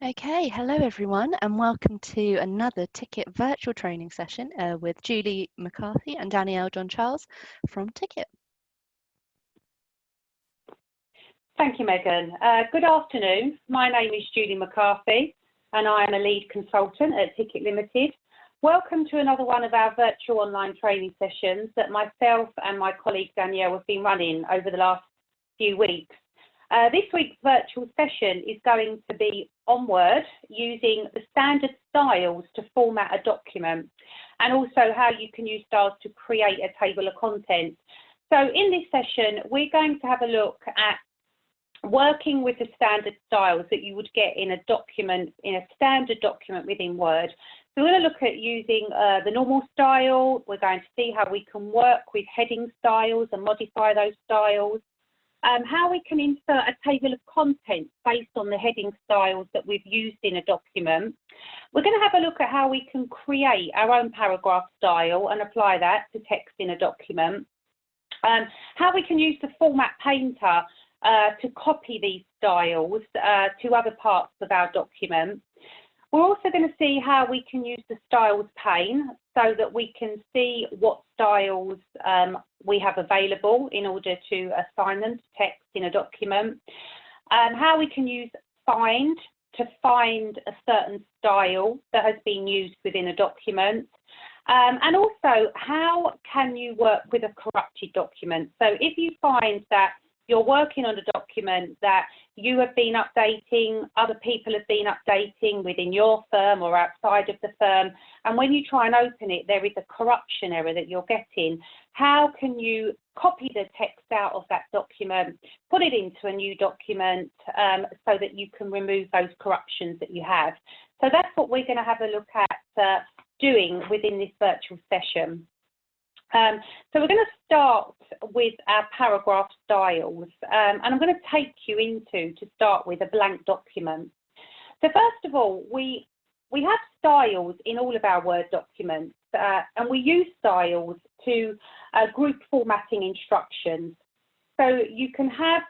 Okay, hello everyone, and welcome to another Ticket virtual training session with Julie McCarthy and Danielle John Charles from Ticket. Thank you, Megan. Good afternoon. My name is Julie McCarthy and I am a lead consultant at Ticket Limited. Welcome to another one of our virtual online training sessions that myself and my colleague Danielle have been running over the last few weeks. This week's virtual session is going to be on Word, using the standard styles to format a document, and also how you can use styles to create a table of contents. So in this session, we're going to have a look at working with the standard styles that you would get in a document, in a standard document within Word. So we're going to look at using the normal style. We're going to see how we can work with heading styles and modify those styles. How we can insert a table of contents based on the heading styles that we've used in a document. We're going to have a look at how we can create our own paragraph style and apply that to text in a document. How we can use the format painter to copy these styles to other parts of our document. We're also going to see how we can use the styles pane so that we can see what styles we have available in order to assign them to text in a document. How we can use find to find a certain style that has been used within a document. And also, how can you work with a corrupted document? So if you find that you're working on a document that you have been updating, other people have been updating within your firm or outside of the firm, and when you try and open it, there is a corruption error that you're getting. How can you copy the text out of that document, put it into a new document so that you can remove those corruptions that you have? So that's what we're going to have a look at doing within this virtual session. So we're going to start with our paragraph styles, and I'm going to take you to start with a blank document. So first of all, we have styles in all of our Word documents, and we use styles to group formatting instructions. So you can have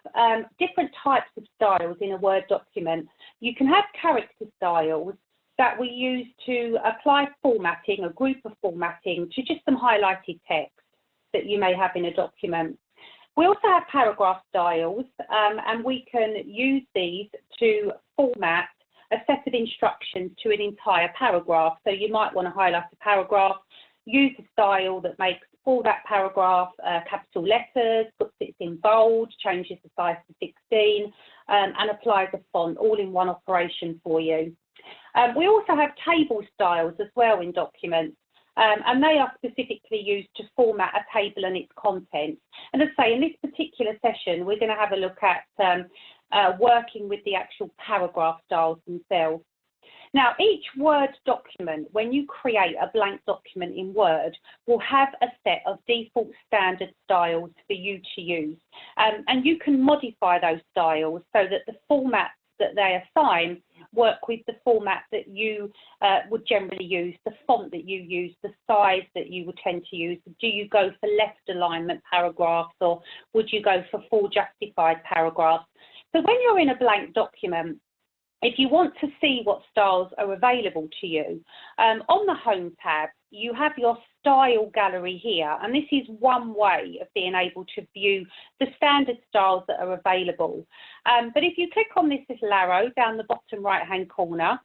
different types of styles in a Word document. You can have character styles that we use to apply formatting, a group of formatting, to just some highlighted text that you may have in a document. We also have paragraph styles, and we can use these to format a set of instructions to an entire paragraph. So you might want to highlight a paragraph, use a style that makes all that paragraph capital letters, puts it in bold, changes the size to 16, and applies a font all in one operation for you. We also have table styles as well in documents, and they are specifically used to format a table and its contents. And as I say, in this particular session, we're going to have a look at working with the actual paragraph styles themselves. Now, each Word document, when you create a blank document in Word, will have a set of default standard styles for you to use. And you can modify those styles so that the formats that they assign work with the format that you would generally use, the font that you use, the size that you would tend to use. Do you go for left alignment paragraphs, or would you go for full justified paragraphs? So when you're in a blank document, if you want to see what styles are available to you, on the Home tab, you have your style gallery here, and this is one way of being able to view the standard styles that are available. But if you click on this little arrow down the bottom right-hand corner,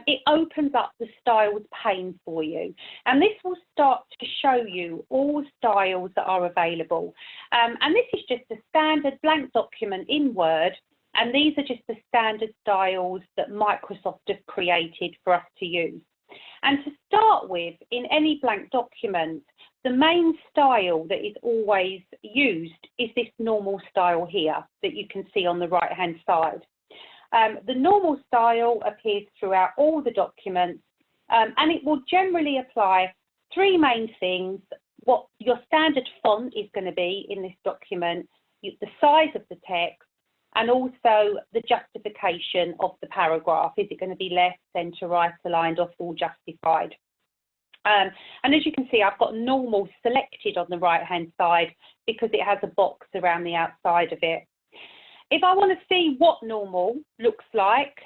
it opens up the styles pane for you, and this will start to show you all styles that are available. And this is just a standard blank document in Word, and these are just the standard styles that Microsoft have created for us to use. And to start with, in any blank document, the main style that is always used is this normal style here that you can see on the right-hand side. The normal style appears throughout all the documents, and it will generally apply three main things: what your standard font is going to be in this document, the size of the text, and also the justification of the paragraph. Is it going to be left, centre, right aligned, or full justified? And as you can see, I've got normal selected on the right-hand side because it has a box around the outside of it. If I want to see what normal looks like,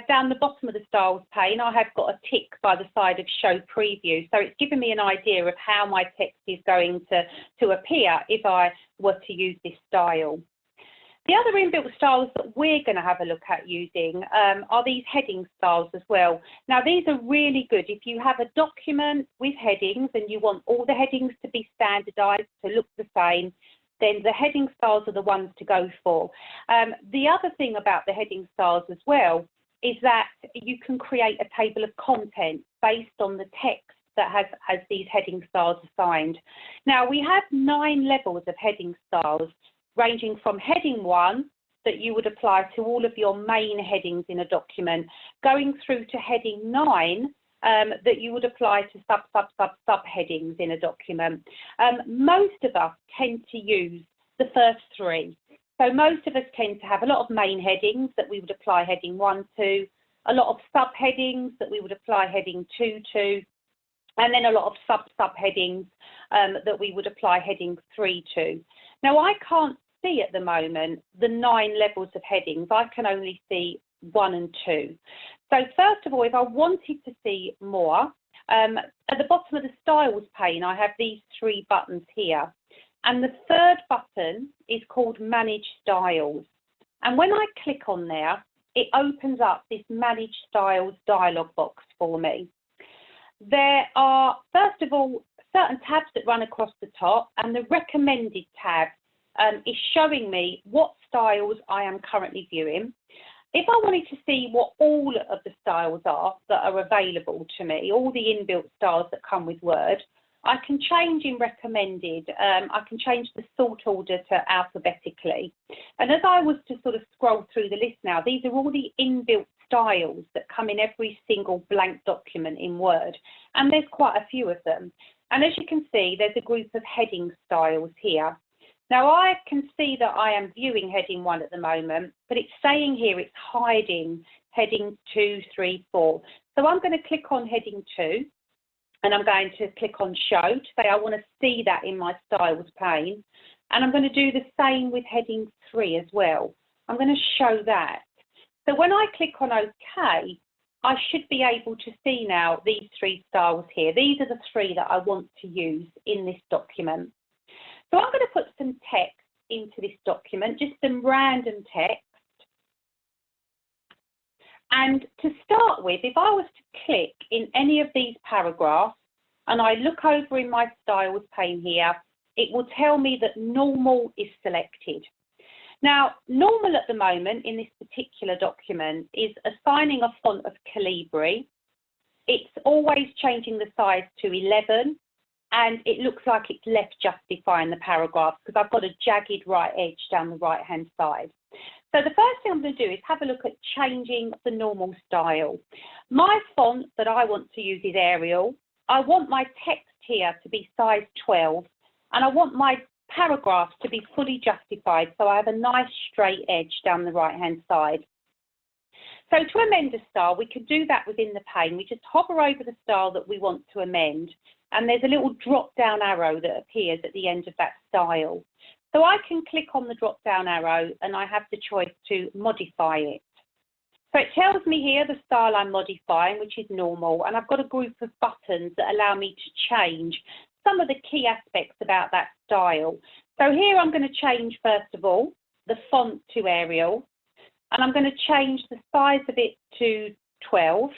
down the bottom of the styles pane, I have got a tick by the side of show preview. So it's giving me an idea of how my text is going to appear if I were to use this style. The other inbuilt styles that we're going to have a look at using are these heading styles as well. Now, these are really good if you have a document with headings and you want all the headings to be standardised, to look the same, then the heading styles are the ones to go for. The other thing about the heading styles as well is that you can create a table of contents based on the text that has these heading styles assigned. Now, we have 9 levels of heading styles, ranging from heading 1 that you would apply to all of your main headings in a document, going through to heading 9 that you would apply to subheadings in a document. Most of us tend to use the first 3. So most of us tend to have a lot of main headings that we would apply heading 1 to, a lot of subheadings that we would apply heading 2 to, and then a lot of subheadings that we would apply heading 3 to. Now, I can't see at the moment the 9 levels of headings. I can only see 1 and 2. So first of all, if I wanted to see more, at the bottom of the styles pane, I have these 3 buttons here. And the third button is called Manage Styles. And when I click on there, it opens up this Manage Styles dialog box for me. There are, first of all, certain tabs that run across the top, and the recommended tab is showing me what styles I am currently viewing. If I wanted to see what all of the styles are that are available to me, all the inbuilt styles that come with Word, I can change in recommended. I can change the sort order to alphabetically. And as I was to sort of scroll through the list now, these are all the inbuilt styles that come in every single blank document in Word. And there's quite a few of them. And as you can see, there's a group of heading styles here. Now, I can see that I am viewing heading 1 at the moment, but it's saying here it's hiding heading 2, 3, 4. So I'm going to click on heading 2, and I'm going to click on show to say I want to see that in my styles pane. And I'm going to do the same with heading 3 as well. I'm going to show that. So when I click on OK, I should be able to see now these 3 styles here. These are the 3 that I want to use in this document. So I'm going to put some text into this document, just some random text. And to start with, if I was to click in any of these paragraphs and I look over in my styles pane here, it will tell me that normal is selected. Now, normal at the moment in this particular document is assigning a font of Calibri. It's always changing the size to 11. And it looks like it's left justifying the paragraph because I've got a jagged right edge down the right-hand side. So the first thing I'm going to do is have a look at changing the normal style. My font that I want to use is Arial. I want my text here to be size 12, and I want my paragraphs to be fully justified, so I have a nice straight edge down the right-hand side. So to amend a style, we could do that within the pane. We just hover over the style that we want to amend, and there's a little drop-down arrow that appears at the end of that style. So I can click on the drop-down arrow, and I have the choice to modify it. So it tells me here the style I'm modifying, which is normal, and I've got a group of buttons that allow me to change some of the key aspects about that style. So here I'm going to change, first of all, the font to Arial, and I'm going to change the size of it to 12.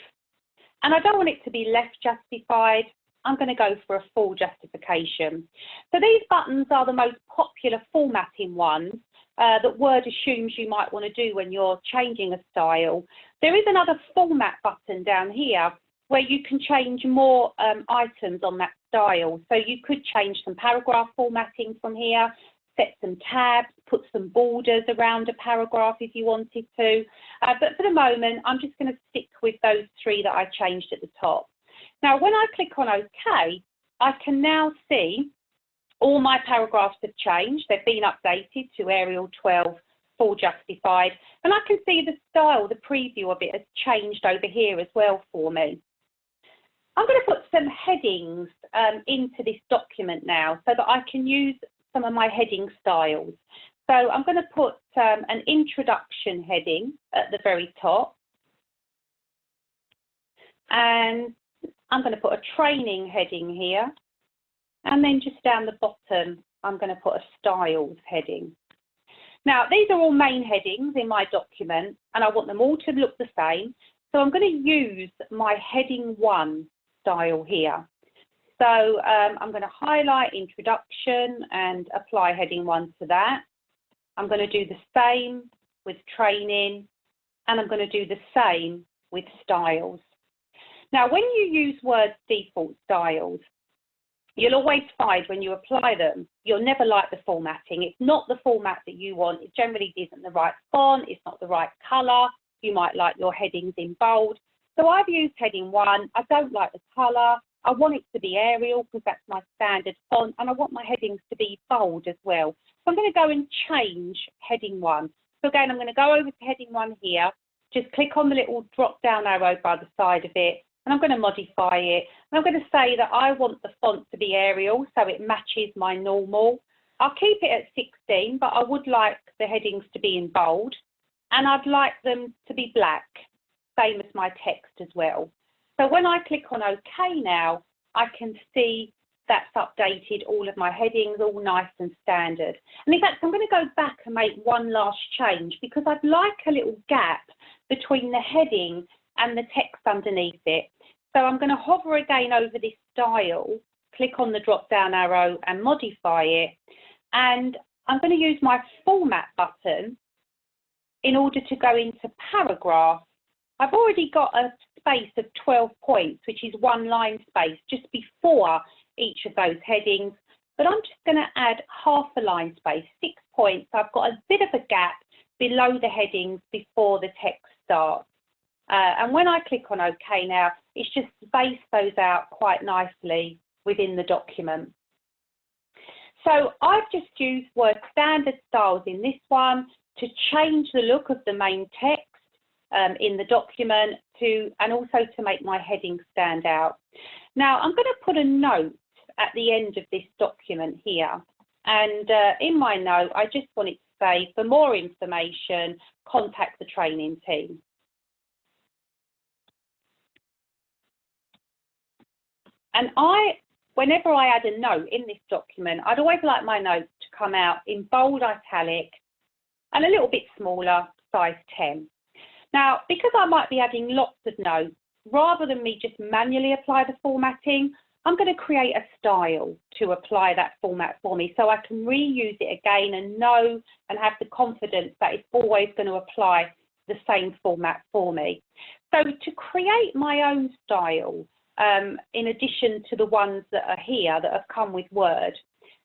And I don't want it to be left justified. I'm going to go for a full justification. So these buttons are the most popular formatting ones that Word assumes you might want to do when you're changing a style. There is another format button down here where you can change more items on that style. So you could change some paragraph formatting from here, set some tabs, put some borders around a paragraph if you wanted to. But for the moment, I'm just going to stick with those 3 that I changed at the top. Now, when I click on OK, I can now see all my paragraphs have changed. They've been updated to Arial 12, full justified. And I can see the style, the preview of it has changed over here as well for me. I'm going to put some headings into this document now so that I can use some of my heading styles. So I'm going to put an introduction heading at the very top. And I'm going to put a training heading here. And then just down the bottom, I'm going to put a styles heading. Now, these are all main headings in my document, and I want them all to look the same. So I'm going to use my heading 1 style here. So I'm going to highlight introduction and apply heading 1 to that. I'm going to do the same with training, and I'm going to do the same with styles. Now, when you use Word's default styles, you'll always find when you apply them, you'll never like the formatting. It's not the format that you want. It generally isn't the right font. It's not the right colour. You might like your headings in bold. So I've used heading 1. I don't like the colour. I want it to be Arial because that's my standard font, and I want my headings to be bold as well. So I'm going to go and change heading 1. So again, I'm going to go over to heading 1 here. Just click on the little drop down arrow by the side of it, and I'm going to modify it. And I'm going to say that I want the font to be Arial so it matches my normal. I'll keep it at 16, but I would like the headings to be in bold, and I'd like them to be black, same as my text as well. So when I click on OK now, I can see that's updated all of my headings, all nice and standard. And in fact, I'm going to go back and make one last change because I'd like a little gap between the heading and the text underneath it. So I'm going to hover again over this style, click on the drop down arrow and modify it. And I'm going to use my format button in order to go into paragraph. I've already got a space of 12 points, which is one line space just before each of those headings, but I'm just going to add half a line space, 6 points. I've got a bit of a gap below the headings before the text starts. And when I click on OK now, it's just spaced those out quite nicely within the document. So I've just used Word Standard Styles in this one to change the look of the main text in the document and also to make my headings stand out. Now I'm going to put a note at the end of this document here, and in my note I just want it to say, for more information, contact the training team. And whenever I add a note in this document, I'd always like my notes to come out in bold italic and a little bit smaller, size 10. Now, because I might be adding lots of notes, rather than me just manually apply the formatting, I'm going to create a style to apply that format for me so I can reuse it again and know and have the confidence that it's always going to apply the same format for me. So to create my own style, in addition to the ones that are here that have come with Word,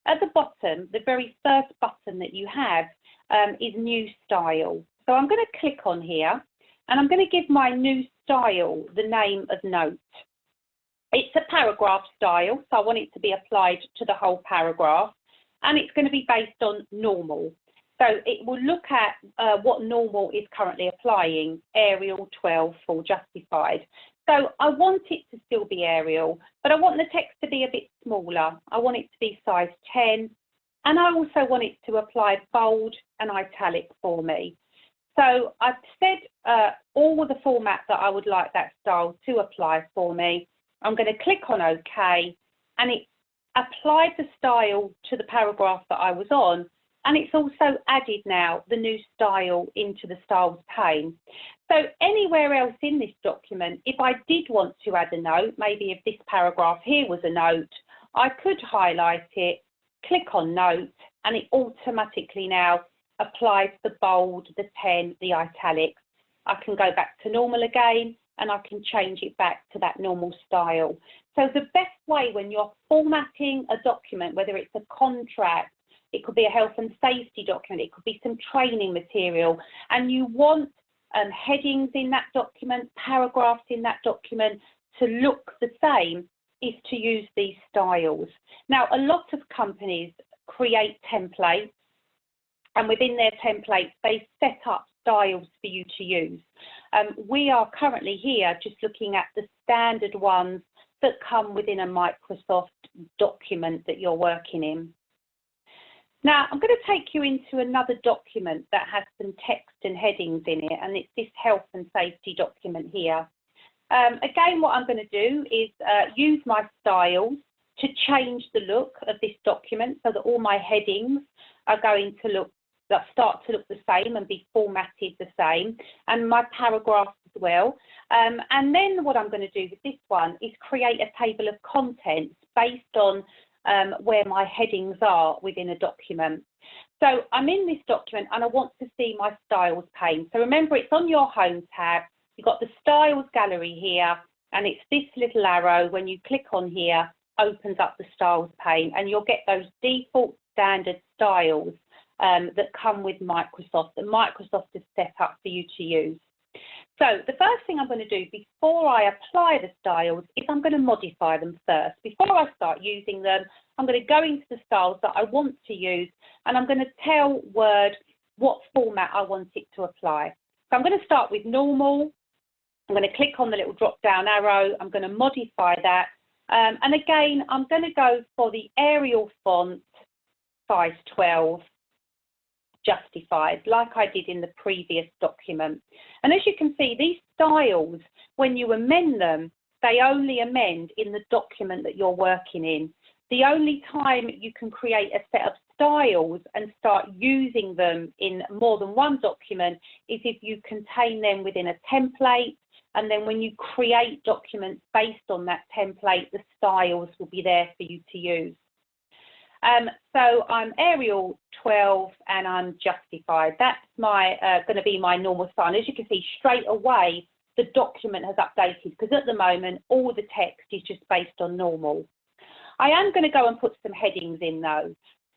at the bottom, the very first button that you have is New Style. So I'm going to click on here, and I'm going to give my new style the name of Note. It's a paragraph style, so I want it to be applied to the whole paragraph, and it's going to be based on normal. So it will look at what normal is currently applying, Arial 12 full justified. So I want it to still be Arial, but I want the text to be a bit smaller. I want it to be size 10, and I also want it to apply bold and italic for me. So I've said all the format that I would like that style to apply for me. I'm going to click on OK, and it applied the style to the paragraph that I was on, and it's also added now the new style into the styles pane. So anywhere else in this document, if I did want to add a note, maybe if this paragraph here was a note, I could highlight it, click on note, and it automatically now applies the bold, the 10, the italics. I can go back to normal again, and I can change it back to that normal style. So the best way when you're formatting a document, whether it's a contract, it could be a health and safety document, it could be some training material, and you want headings in that document, paragraphs in that document to look the same, is to use these styles. Now, a lot of companies create templates, and within their templates, they set up styles for you to use. We are currently here just looking at the standard ones that come within a Microsoft document that you're working in. Now, I'm going to take you into another document that has some text and headings in it, and it's this health and safety document here. Again, what I'm going to do is use my styles to change the look of this document so that all my headings are going to start to look the same and be formatted the same, and my paragraphs as well. And then what I'm going to do with this one is create a table of contents based on where my headings are within a document. So I'm in this document and I want to see my styles pane. So remember, it's on your home tab. You've got the styles gallery here, and it's this little arrow. When you click on here, opens up the styles pane, and you'll get those default standard styles that come with Microsoft, that Microsoft has set up for you to use. So the first thing I'm going to do before I apply the styles is I'm going to modify them first. Before I start using them, I'm going to go into the styles that I want to use, and I'm going to tell Word what format I want it to apply. So I'm going to start with normal. I'm going to click on the little drop down arrow. I'm going to modify that. And again, I'm going to go for the Arial font size 12. Justified, like I did in the previous document. And as you can see, these styles, when you amend them, they only amend in the document that you're working in. The only time you can create a set of styles and start using them in more than one document is if you contain them within a template, and then when you create documents based on that template, the styles will be there for you to use. So I'm Arial 12 and I'm Justified. That's my going to be my normal style. As you can see, straight away the document has updated, because at the moment all the text is just based on normal. I am going to go and put some headings in though.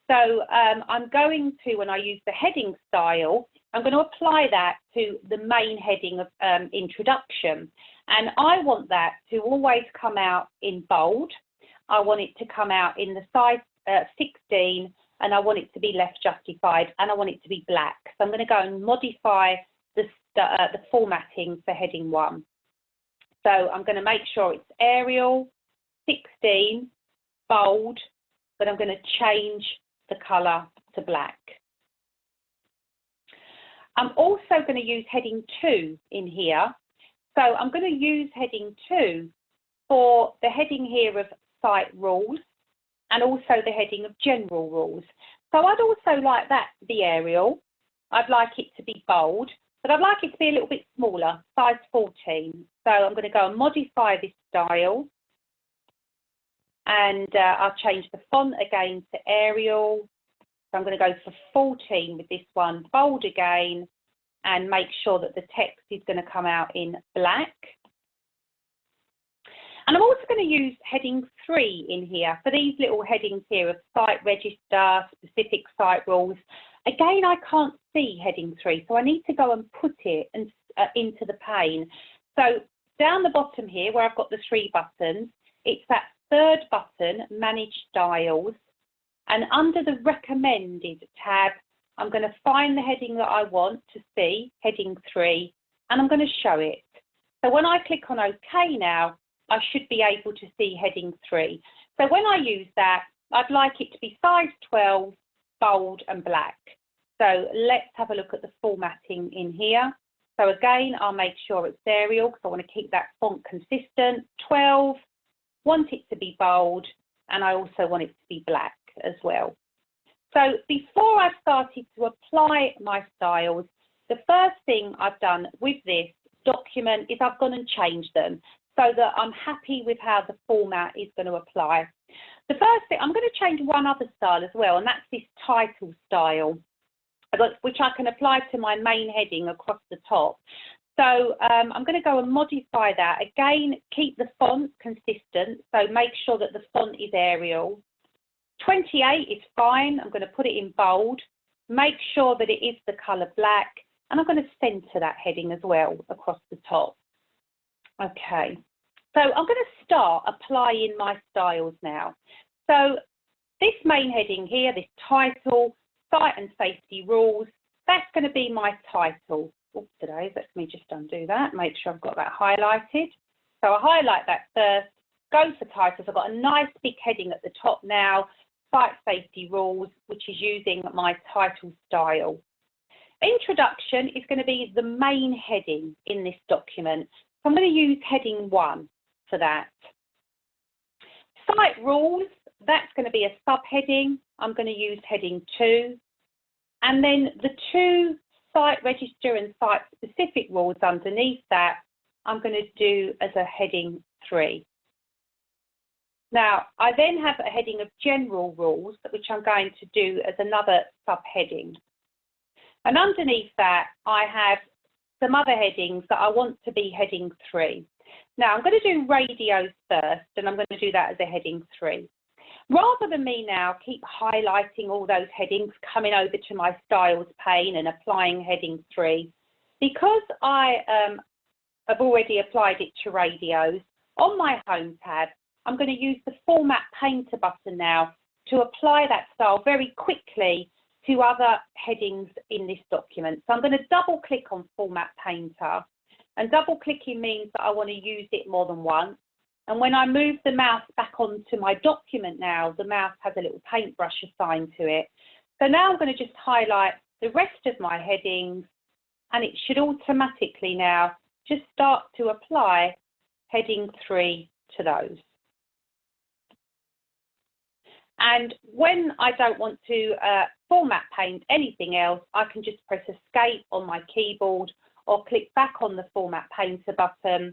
So I'm going to, when I use the heading style, I'm going to apply that to the main heading of introduction, and I want that to always come out in bold. I want it to come out in the size 16, and I want it to be left justified, and I want it to be black. So I'm going to go and modify the formatting for heading 1. So I'm going to make sure it's Arial 16 bold, but I'm going to change the colour to black. I'm also going to use heading 2 in here. So I'm going to use heading 2 for the heading here of site rules, and also the heading of general rules. So I'd also like that to be Arial. I'd like it to be bold, but I'd like it to be a little bit smaller, size 14. So I'm going to go and modify this style, and I'll change the font again to Arial. So I'm going to go for 14 with this one, bold again, and make sure that the text is going to come out in black. And I'm also going to use heading 3 in here for these little headings here of site register, specific site rules. Again, I can't see heading 3, so I need to go and put it into the pane. So down the bottom here where I've got the 3 buttons, it's that third button, Manage Styles, and under the Recommended tab, I'm going to find the heading that I want to see, heading 3, and I'm going to show it. So when I click on OK now, I should be able to see heading 3. So when I use that, I'd like it to be size 12, bold and black. So let's have a look at the formatting in here. So again, I'll make sure it's Arial because I want to keep that font consistent. 12, want it to be bold, and I also want it to be black as well. So before I've started to apply my styles, the first thing I've done with this document is I've gone and changed them so that I'm happy with how the format is going to apply. The first thing, I'm going to change one other style as well, and that's this title style, which I can apply to my main heading across the top. So I'm going to go and modify that. Again, keep the font consistent, so make sure that the font is Arial. 28 is fine. I'm going to put it in bold. Make sure that it is the colour black, and I'm going to centre that heading as well across the top. Okay, so I'm going to start applying my styles now. So this main heading here, this title, site and safety rules, that's going to be my title. Oops, today, let me just undo that, make sure I've got that highlighted. So I highlight that first, go for titles. I've got a nice big heading at the top now. site safety rules, which is using my title style. Introduction is going to be the main heading in this document. So I'm going to use heading 1 for that. Site rules, that's going to be a subheading. I'm going to use heading 2. And then the 2 site register and site specific rules underneath that, I'm going to do as a heading 3. Now, I then have a heading of general rules, which I'm going to do as another subheading. And underneath that, I have some other headings that I want to be heading 3. Now, I'm going to do radios first, and I'm going to do that as a heading 3. Rather than me now keep highlighting all those headings, coming over to my styles pane and applying heading 3, because I have already applied it to radios, on my home tab, I'm going to use the Format Painter button now to apply that style very quickly to other headings in this document. So I'm going to double click on Format Painter, and double clicking means that I want to use it more than once. And when I move the mouse back onto my document now, the mouse has a little paintbrush assigned to it. So now I'm going to just highlight the rest of my headings, and it should automatically now just start to apply heading 3 to those. And when I don't want to format paint anything else, I can just press Escape on my keyboard or click back on the Format Painter button,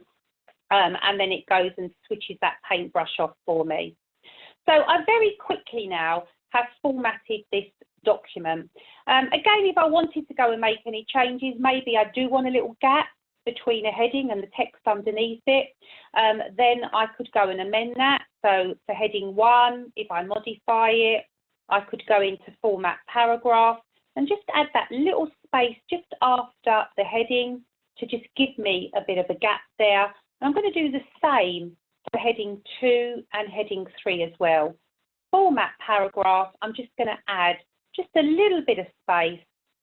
and then it goes and switches that paintbrush off for me. So I very quickly now have formatted this document. Again, if I wanted to go and make any changes, maybe I do want a little gap between a heading and the text underneath it, then I could go and amend that. So for heading 1, if I modify it, I could go into Format Paragraph and just add that little space just after the heading to just give me a bit of a gap there. And I'm going to do the same for heading 2 and heading 3 as well. Format Paragraph, I'm just going to add just a little bit of space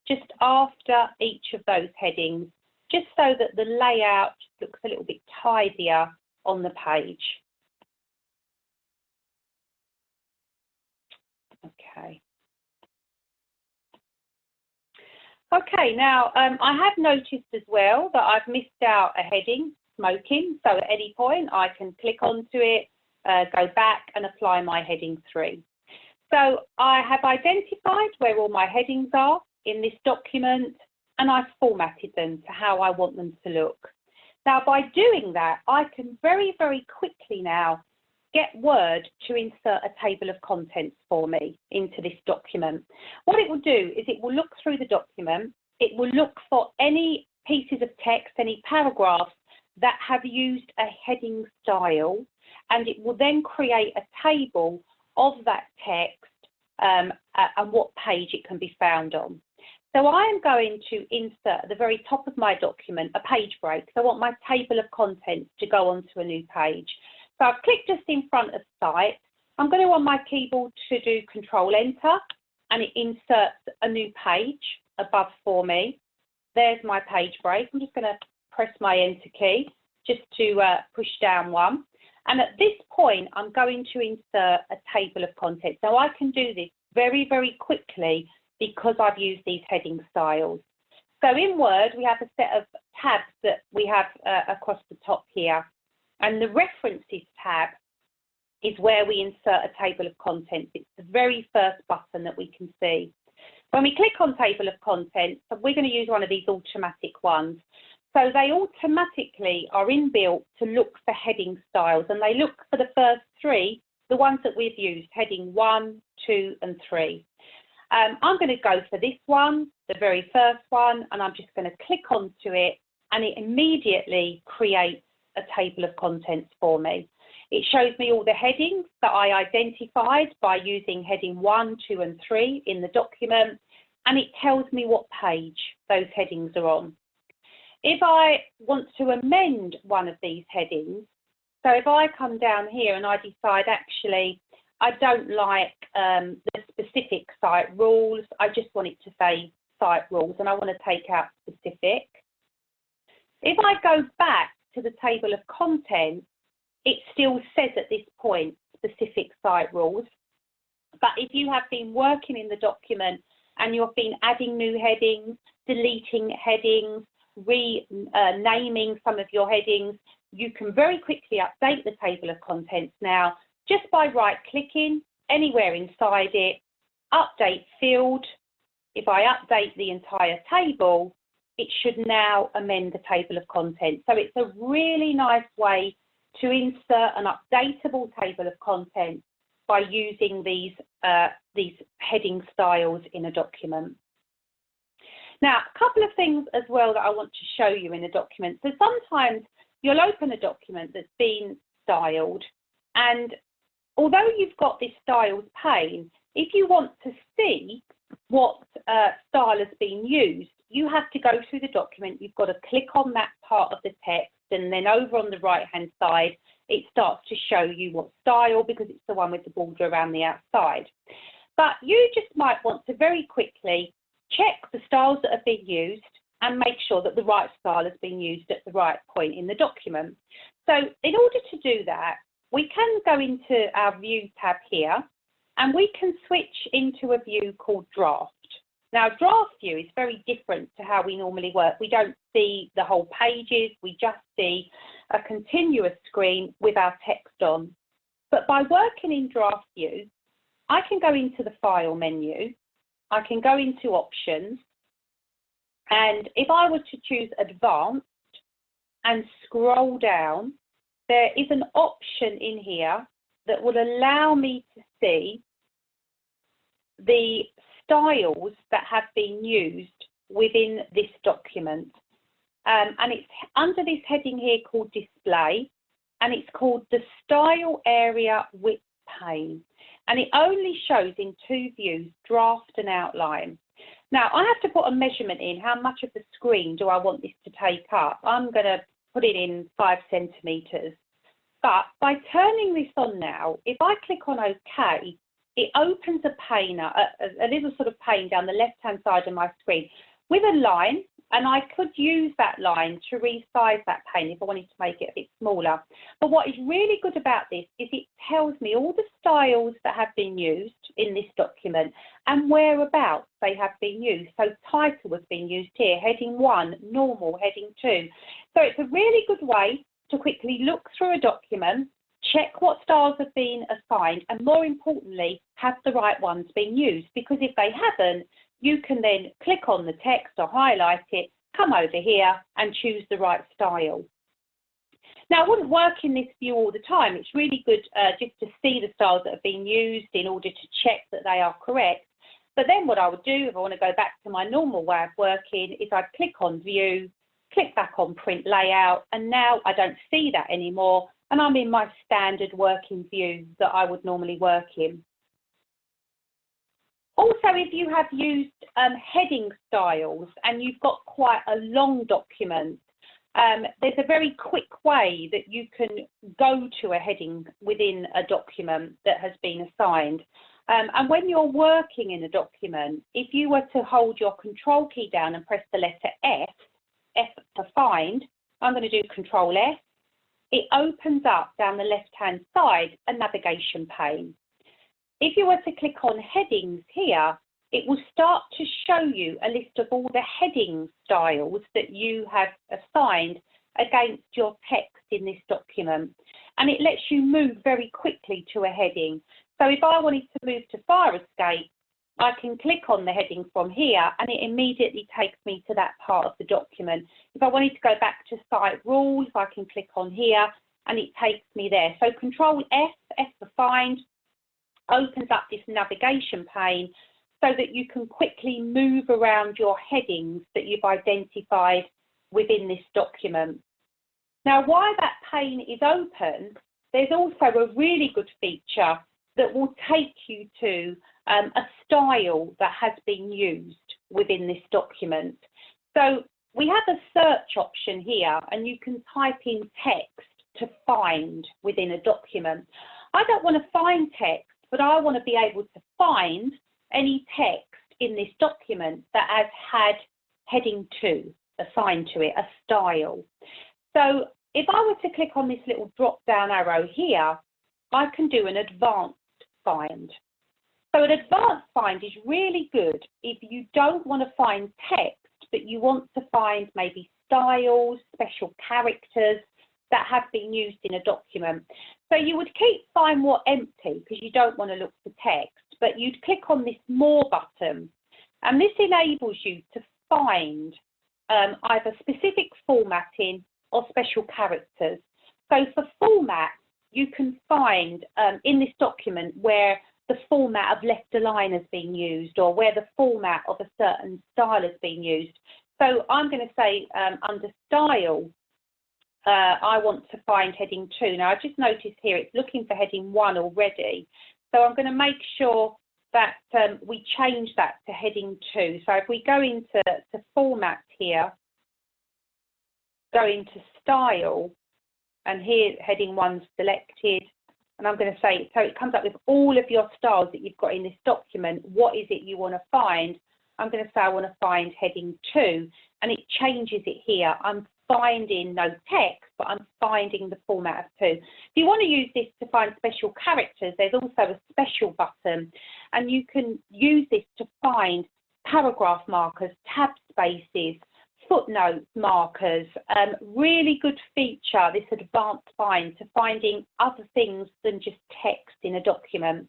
just after each of those headings, just so that the layout looks a little bit tidier on the page. Okay. Okay, now I have noticed as well that I've missed out a heading, smoking. So at any point I can click onto it, go back and apply my heading 3. So I have identified where all my headings are in this document, and I've formatted them to how I want them to look. Now, by doing that, I can very, very quickly now get Word to insert a table of contents for me into this document. What it will do is it will look through the document, it will look for any pieces of text, any paragraphs that have used a heading style, and it will then create a table of that text and what page it can be found on. So I am going to insert at the very top of my document a page break. So I want my table of contents to go onto a new page. So I've clicked just in front of Site. I'm going to on my keyboard to do Control Enter, and it inserts a new page above for me. There's my page break. I'm just going to press my Enter key just to push down one. And at this point, I'm going to insert a table of contents. Now I can do this very, very quickly because I've used these heading styles. So in Word, we have a set of tabs that we have across the top here. And the References tab is where we insert a table of contents. It's the very first button that we can see. When we click on Table of Contents, we're going to use one of these automatic ones. So they automatically are inbuilt to look for heading styles, and they look for the first 3, the ones that we've used, heading 1, 2, and 3. I'm going to go for this one, the very first one, and I'm just going to click onto it, and it immediately creates a table of contents for me. It shows me all the headings that I identified by using heading 1, 2, and 3 in the document, and it tells me what page those headings are on. If I want to amend one of these headings, so if I come down here and I decide actually I don't like the specific site rules, I just want it to say site rules and I want to take out specific. If I go back to the table of contents, it still says at this point specific site rules. But if you have been working in the document and you've been adding new headings, deleting headings, renaming some of your headings, you can very quickly update the table of contents now just by right-clicking anywhere inside it, update field. If I update the entire table, it should now amend the table of contents. So it's a really nice way to insert an updatable table of contents by using these heading styles in a document. Now, a couple of things as well that I want to show you in a document. So sometimes you'll open a document that's been styled, and although you've got this styles pane, if you want to see what style has been used, you have to go through the document. You've got to click on that part of the text, and then over on the right-hand side, it starts to show you what style, because it's the one with the border around the outside. But you just might want to very quickly check the styles that have been used and make sure that the right style has been used at the right point in the document. So in order to do that, we can go into our View tab here, and we can switch into a view called Draft. Now, Draft View is very different to how we normally work. We don't see the whole pages, we just see a continuous screen with our text on. But by working in Draft View, I can go into the File menu, I can go into Options, and if I were to choose Advanced and scroll down, there is an option in here that will allow me to see the styles that have been used within this document. And it's under this heading here called Display, and it's called the Style Area Width pane. And it only shows in two views, Draft and Outline. Now, I have to put a measurement in. How much of the screen do I want this to take up? I'm going to put it in 5 centimetres. But by turning this on now, if I click on OK, it opens a pane, a little sort of pane down the left-hand side of my screen with a line, and I could use that line to resize that pane if I wanted to make it a bit smaller. But what is really good about this is it tells me all the styles that have been used in this document and whereabouts they have been used. So title has been used here, heading 1, normal, heading 2. So it's a really good way to quickly look through a document, check what styles have been assigned, and more importantly, have the right ones being used. Because if they haven't, you can then click on the text or highlight it, come over here and choose the right style. Now, I wouldn't work in this view all the time. It's really good just to see the styles that have been used in order to check that they are correct. But then what I would do, if I want to go back to my normal way of working, is I'd click on View, click back on Print Layout, and now I don't see that anymore, and I'm in my standard working view that I would normally work in. Also, if you have used heading styles and you've got quite a long document, there's a very quick way that you can go to a heading within a document that has been assigned. And when you're working in a document, if you were to hold your Control key down and press the letter F, F for find, I'm going to do Control F, it opens up down the left-hand side a navigation pane. If you were to click on headings here, it will start to show you a list of all the heading styles that you have assigned against your text in this document. And it lets you move very quickly to a heading. So if I wanted to move to fire escape, I can click on the heading from here and it immediately takes me to that part of the document. If I wanted to go back to site rules, I can click on here and it takes me there. So Control F, F for find, opens up this navigation pane so that you can quickly move around your headings that you've identified within this document. Now, while that pane is open, there's also a really good feature that will take you to a style that has been used within this document. So we have a search option here, and you can type in text to find within a document. I don't want to find text, but I want to be able to find any text in this document that has had heading 2 assigned to it, a style. So if I were to click on this little drop down arrow here, I can do an advanced find. So an advanced find is really good if you don't want to find text, but you want to find maybe styles, special characters that have been used in a document. So you would keep find more empty because you don't want to look for text, but you'd click on this more button, and this enables you to find either specific formatting or special characters. So for format, you can find in this document where the format of left align has been used, or where the format of a certain style has been used. So I'm going to say under style, I want to find heading 2. Now I just noticed here it's looking for heading 1 already. So I'm going to make sure that we change that to heading 2. So if we go into format here, go into style, and here heading 1's selected, and I'm going to say, so it comes up with all of your styles that you've got in this document. What is it you want to find? I'm going to say I want to find heading 2, and it changes it here. I'm finding no text, but I'm finding the format of 2. If you want to use this to find special characters, there's also a special button, and you can use this to find paragraph markers, tab spaces, footnote markers. Really good feature, this advanced find, to finding other things than just text in a document.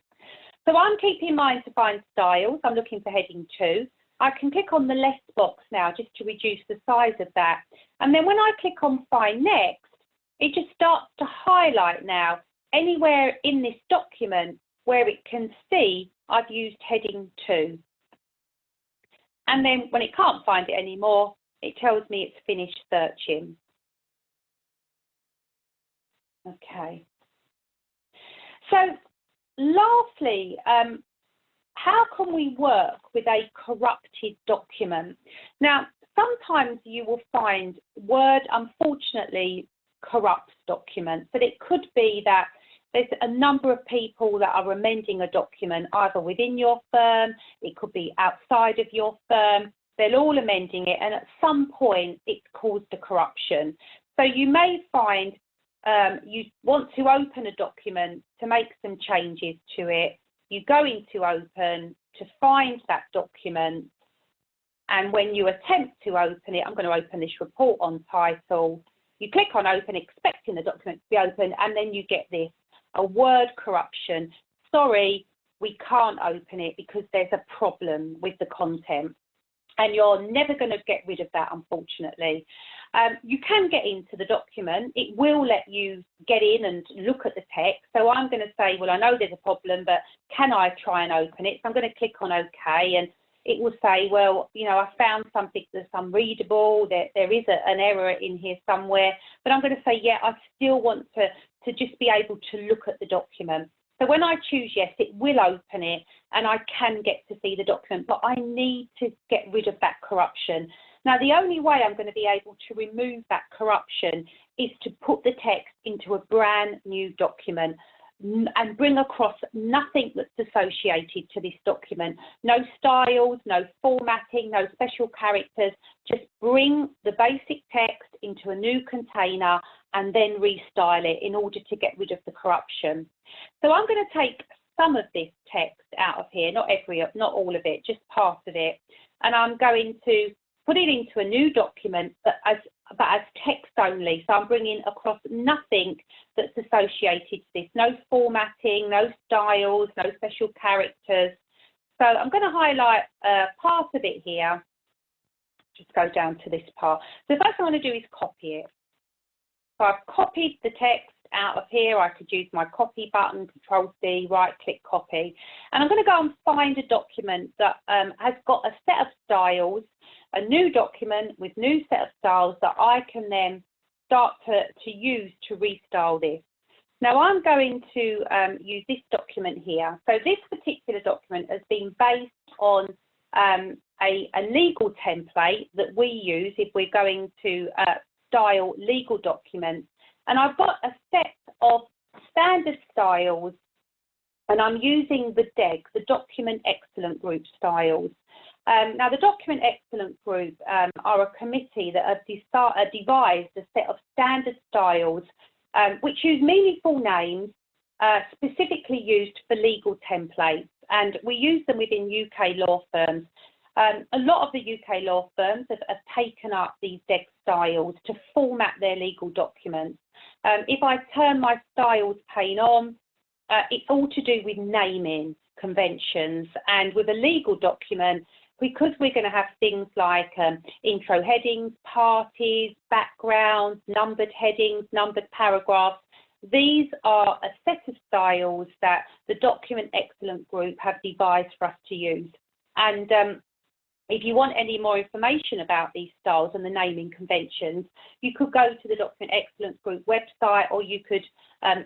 So I'm keeping in mind to find styles. I'm looking for heading 2. I can click on the less box now just to reduce the size of that. And then when I click on Find Next, it just starts to highlight now anywhere in this document where it can see I've used heading 2. And then when it can't find it anymore, it tells me it's finished searching. Okay. So lastly, how can we work with a corrupted document? Now, sometimes you will find Word, unfortunately, corrupts documents, but it could be that there's a number of people that are amending a document, either within your firm, it could be outside of your firm. They're all amending it, and at some point it's caused a corruption. So you may find you want to open a document to make some changes to it. You go into open to find that document, and when you attempt to open it, I'm going to open this report on title. You click on open, expecting the document to be open, and then you get this, a word corruption. Sorry, we can't open it because there's a problem with the content. And you're never going to get rid of that, unfortunately. You can get into the document. It will let you get in and look at the text. So I'm going to say, well, I know there's a problem, but can I try and open it? So I'm going to click on OK, and it will say, well, you know, I found something that's unreadable. There is an error in here somewhere. But I'm going to say, yeah, I still want to just be able to look at the document. So when I choose yes, it will open it and I can get to see the document, but I need to get rid of that corruption. Now, the only way I'm going to be able to remove that corruption is to put the text into a brand new document and bring across nothing that's associated to this document. No styles, no formatting, no special characters. Just bring the basic text into a new container and then restyle it in order to get rid of the corruption. So I'm going to take some of this text out of here, not all of it, just part of it, and I'm going to put it into a new document, but as text only. So I'm bringing across nothing that's associated to this, no formatting, no styles, no special characters. So I'm going to highlight part of it here. Just go down to this part. So the first thing I'm going to do is copy it. So I've copied the text out of here. I could use my copy button, Control-C, right-click copy. And I'm going to go and find a document that has got a set of styles, a new document with new set of styles that I can then start to use to restyle this. Now I'm going to use this document here. So this particular document has been based on a legal template that we use if we're going to style legal documents. And I've got a set of standard styles, and I'm using the DEG, the Document Excellent Group styles. Now, the Document Excellent Group are a committee that have devised a set of standard styles which use meaningful names specifically used for legal templates. and we use them within UK law firms. A lot of the UK law firms have taken up these DEG styles to format their legal documents. If I turn my styles pane on, it's all to do with naming conventions, and with a legal document, because we're going to have things like intro headings, parties, backgrounds, numbered headings, numbered paragraphs. These are a set of styles that the Document Excellence Group have devised for us to use. And if you want any more information about these styles and the naming conventions, you could go to the Document Excellence Group website, or you could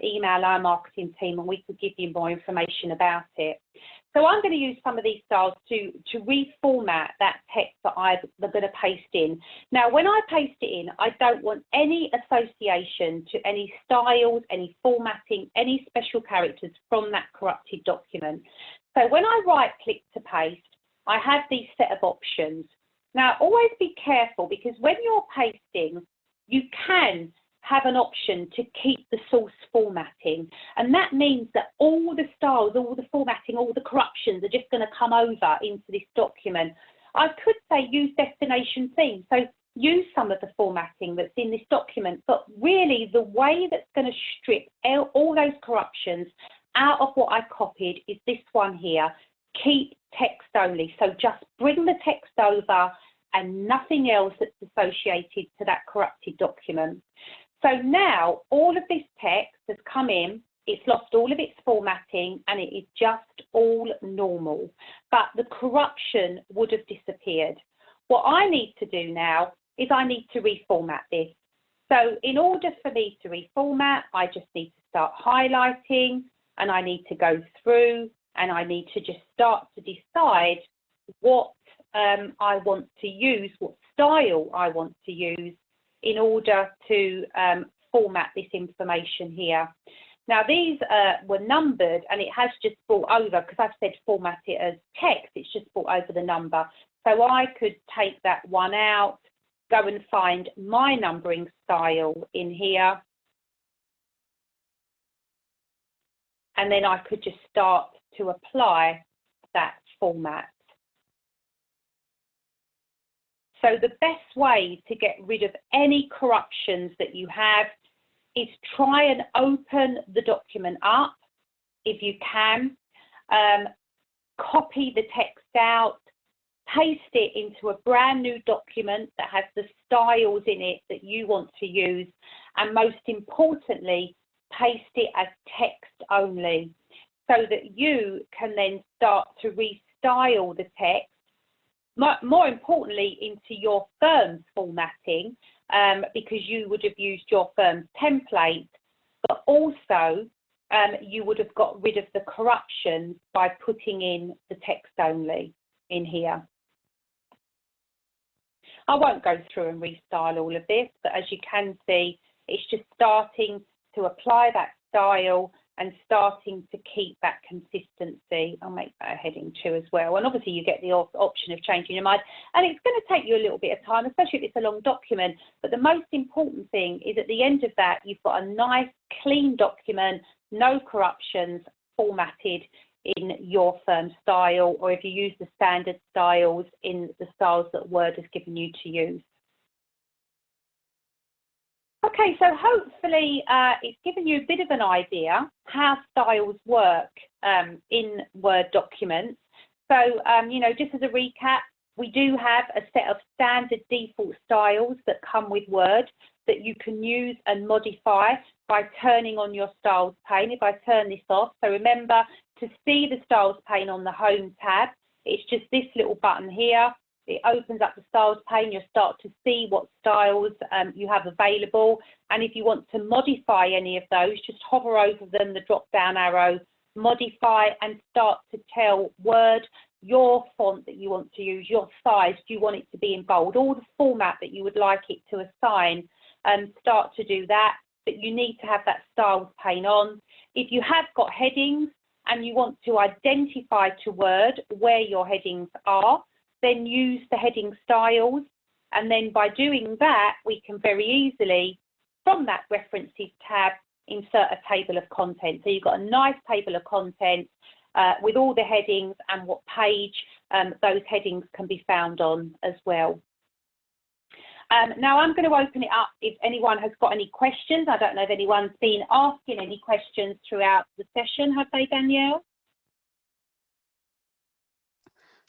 email our marketing team and we could give you more information about it. So I'm going to use some of these styles to reformat that text that I'm going to paste in. Now, when I paste it in, I don't want any association to any styles, any formatting, any special characters from that corrupted document. So when I right-click to paste, I have these set of options. Now, always be careful, because when you're pasting, you can have an option to keep the source formatting, and that means that all the styles, all the formatting, all the corruptions are just going to come over into this document. I could say use destination theme, so use some of the formatting that's in this document, but really the way that's going to strip all those corruptions out of what I copied is this one here. Keep text only, so just bring the text over and nothing else that's associated to that corrupted document. So now all of this text has come in, it's lost all of its formatting, and it is just all normal, but the corruption would have disappeared. What I need to do now is I need to reformat this. So in order for me to reformat, I just need to start highlighting, and I need to go through, and I need to just start to decide what I want to use, what style I want to use in order to format this information here. Now, these were numbered, and it has just brought over, because I've said format it as text, it's just brought over the number. So I could take that one out, go and find my numbering style in here, and then I could just start to apply that format. So the best way to get rid of any corruptions that you have is try and open the document up if you can, copy the text out, paste it into a brand new document that has the styles in it that you want to use, and most importantly, paste it as text only, so that you can then start to restyle the text, more importantly into your firm's formatting, because you would have used your firm's template, but also you would have got rid of the corruptions by putting in the text only in here. I won't go through and restyle all of this, but as you can see, it's just starting to apply that style and starting to keep that consistency. I'll make that a heading 2 as well. And obviously you get the option of changing your mind. And it's going to take you a little bit of time, especially if it's a long document. But the most important thing is at the end of that, you've got a nice, clean document, no corruptions, formatted in your firm style, or if you use the standard styles, in the styles that Word has given you to use. Okay, so hopefully it's given you a bit of an idea how styles work in Word documents. So, you know, just as a recap, we do have a set of standard default styles that come with Word that you can use and modify by turning on your Styles pane. If I turn this off, so remember to see the Styles pane on the Home tab, it's just this little button here. It opens up the Styles pane. You'll start to see what styles you have available. And if you want to modify any of those, just hover over them, the drop-down arrow, modify, and start to tell Word your font that you want to use, your size. Do you want it to be in bold? All the format that you would like it to assign, start to do that. But you need to have that Styles pane on. If you have got headings and you want to identify to Word where your headings are, then use the heading styles, and then by doing that, we can very easily, from that references tab, insert a table of contents. So you've got a nice table of contents, with all the headings and what page those headings can be found on as well. Now I'm going to open it up if anyone has got any questions. I don't know if anyone's been asking any questions throughout the session, have they, Danielle?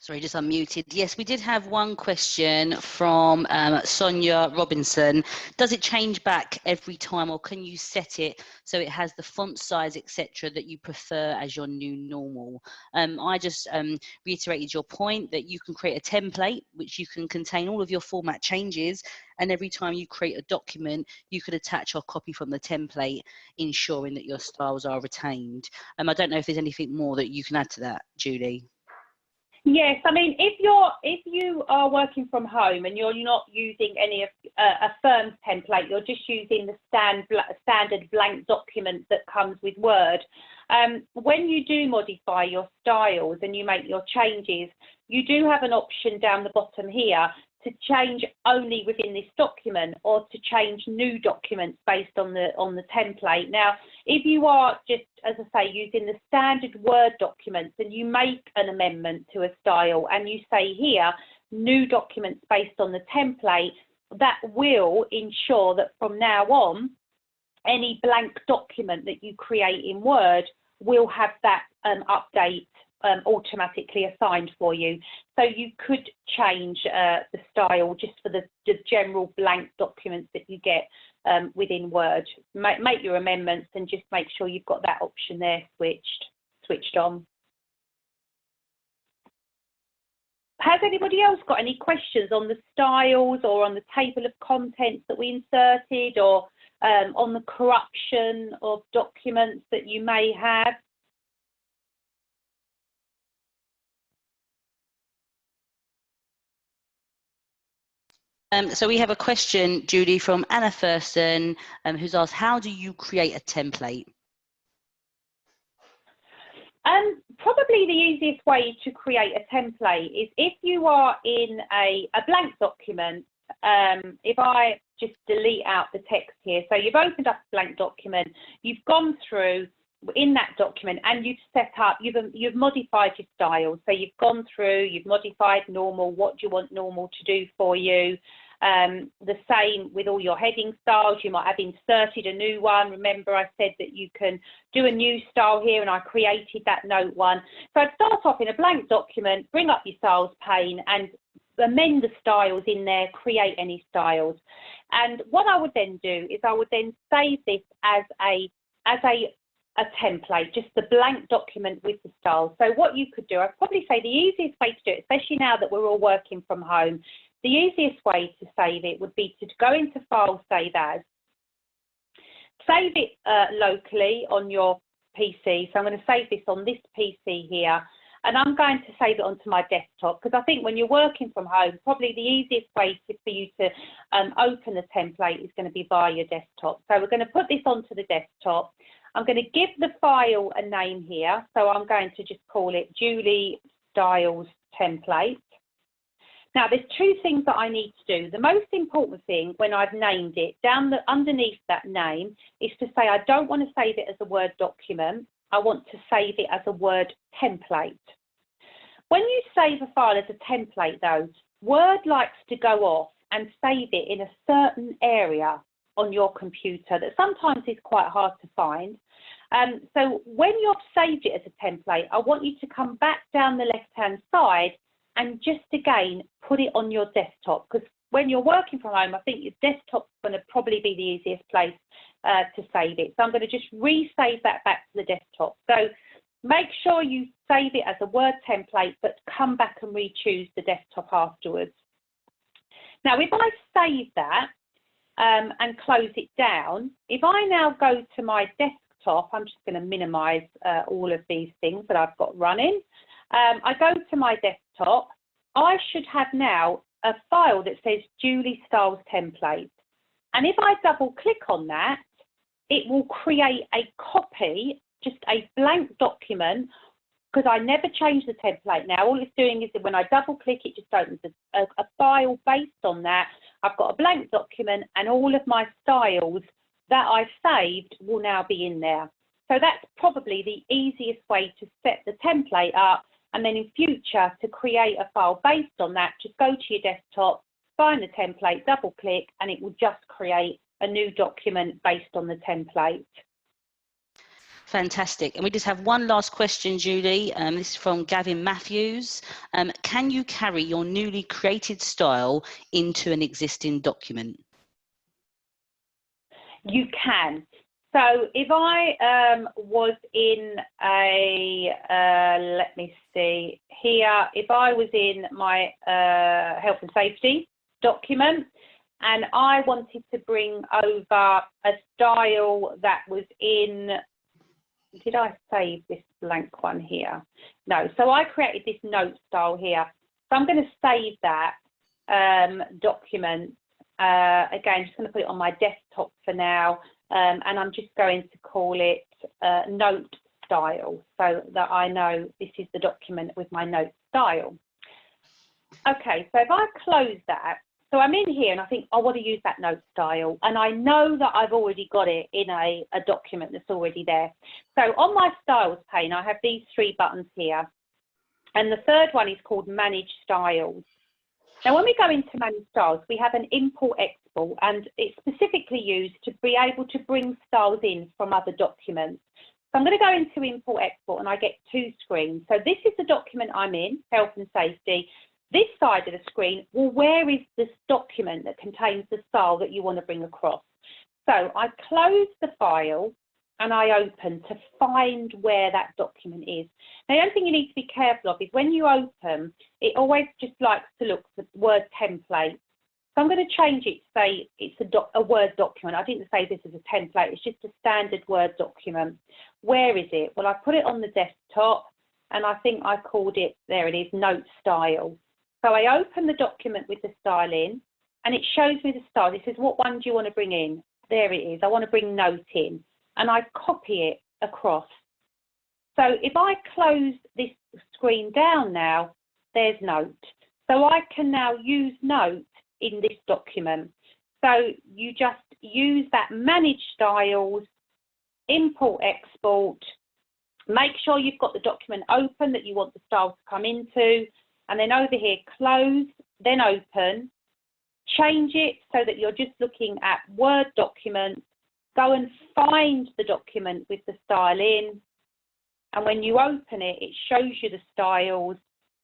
Sorry, just unmuted. Yes, we did have one question from Sonia Robinson. Does it change back every time, or can you set it so it has the font size, etc., that you prefer as your new normal? I just reiterated your point that you can create a template which you can contain all of your format changes, and every time you create a document, you could attach or copy from the template, ensuring that your styles are retained. I don't know if there's anything more that you can add to that, Julie. Yes, I mean, if you are working from home and you're not using any of a firm's template, you're just using the standard blank document that comes with Word. When you do modify your styles and you make your changes, you do have an option down the bottom here to change only within this document, or to change new documents based on the template. Now, if you are just, as I say, using the standard Word documents and you make an amendment to a style and you say here, new documents based on the template, that will ensure that from now on, any blank document that you create in Word will have that update automatically assigned for you. So you could change the style just for the general blank documents that you get within Word. Make your amendments and just make sure you've got that option there switched on. Has anybody else got any questions on the styles or on the table of contents that we inserted, or on the corruption of documents that you may have? So we have a question, Julie, from Anna Thurston, who's asked, how do you create a template? Probably the easiest way to create a template is if you are in a blank document. If I just delete out the text here, so you've opened up a blank document, you've gone through in that document and you've set up, you've modified your style. So you've gone through, you've modified normal, what do you want normal to do for you? The same with all your heading styles. You might have inserted a new one. Remember I said that you can do a new style here, and I created that note one. So I'd start off in a blank document, bring up your styles pane and amend the styles in there, create any styles. And what I would then do is I would then save this as a template, just the blank document with the styles. So what you could do, I'd probably say the easiest way to do it, especially now that we're all working from home, the easiest way to save it would be to go into File, Save As. Save it locally on your PC. So I'm going to save this on this PC here, and I'm going to save it onto my desktop, because I think when you're working from home, probably the easiest way for you to open the template is going to be via your desktop. So we're going to put this onto the desktop. I'm going to give the file a name here. So I'm going to just call it Julie Styles Template. Now, there's two things that I need to do. The most important thing when I've named it, underneath that name, is to say I don't want to save it as a Word document. I want to save it as a Word template. When you save a file as a template, though, Word likes to go off and save it in a certain area on your computer that sometimes is quite hard to find. So when you've saved it as a template, I want you to come back down the left-hand side and just again put it on your desktop, because when you're working from home, I think your desktop's going to probably be the easiest place to save it. So I'm going to just resave that back to the desktop. So make sure you save it as a Word template, but come back and re-choose the desktop afterwards. Now, if I save that and close it down, if I now go to my desktop, I'm just going to minimize all of these things that I've got running. I go to my desktop, I should have now a file that says Julie Styles Template. And if I double click on that, it will create a copy, just a blank document, because I never changed the template now. All it's doing is that when I double click, it just opens a file based on that. I've got a blank document and all of my styles that I've saved will now be in there. So that's probably the easiest way to set the template up, and then in future to create a file based on that, just go to your desktop, find the template, double click, and it will just create a new document based on the template. Fantastic. And we just have one last question, Julie. This is from Gavin Matthews. Can you carry your newly created style into an existing document? You can. So if I was in a, let me see here, if I was in my health and safety document and I wanted to bring over a style that was in, did I save this blank one here? No, so I created this note style here. So I'm going to save that document. Again, just going to put it on my desktop for now. And I'm just going to call it note style so that I know this is the document with my note style. Okay, so if I close that, so I'm in here and I think I want to use that note style, and I know that I've already got it in a document that's already there. So on my styles pane, I have these 3 buttons here, and the third one is called Manage Styles. Now, when we go into Manage Styles, we have an import export, and it's specifically used to be able to bring styles in from other documents. So I'm going to go into import export and I get 2 screens. So this is the document I'm in, health and safety. This side of the screen, well, where is this document that contains the style that you want to bring across? So I close the file and I open to find where that document is. Now, the only thing you need to be careful of is when you open, it always just likes to look for the word template. So I'm going to change it to say it's a Word document. I didn't say this is a template, it's just a standard Word document. Where is it? Well, I put it on the desktop and I think I called it, there it is, Note Style. So I open the document with the style in and it shows me the style. It says, what one do you want to bring in? There it is, I want to bring Note in. And I copy it across. So if I close this screen down now, there's Note. So I can now use Note in this document. So you just use that Manage Styles, Import Export, make sure you've got the document open that you want the style to come into, and then over here, close, then open, change it so that you're just looking at Word document, go and find the document with the style in, and when you open it, it shows you the styles,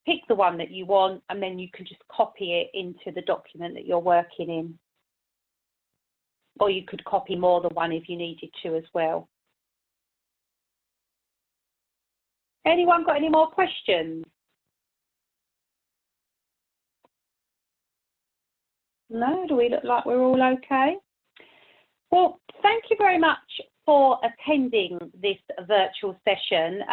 pick the one that you want, and then you can just copy it into the document that you're working in. Or you could copy more than one if you needed to as well. Anyone got any more questions? No, do we look like we're all okay? Well, thank you very much for attending this virtual session.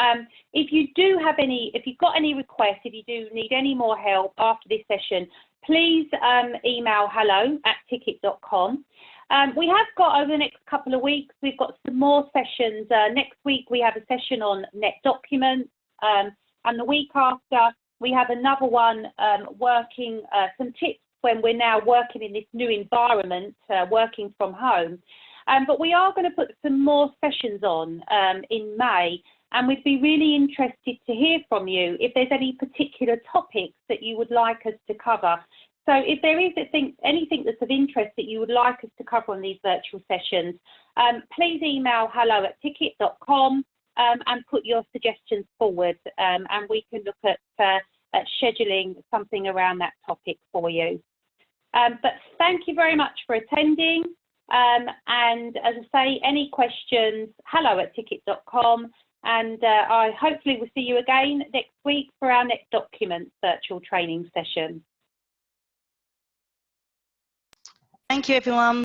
If you do have any, if you've got any requests, if you do need any more help after this session, please email hello@ticket.com. We have got over the next couple of weeks, we've got some more sessions. Next week we have a session on net documents, and the week after we have another one working some tips when we're now working in this new environment, working from home. But we are going to put some more sessions on in May, and we'd be really interested to hear from you if there's any particular topics that you would like us to cover. So if there is anything that's of interest that you would like us to cover on these virtual sessions, please email hello@ticket.com and put your suggestions forward, and we can look at scheduling something around that topic for you. But thank you very much for attending. And as I say, any questions, hello@ticket.com. And I hopefully will see you again next week for our next documents virtual training session. Thank you, everyone.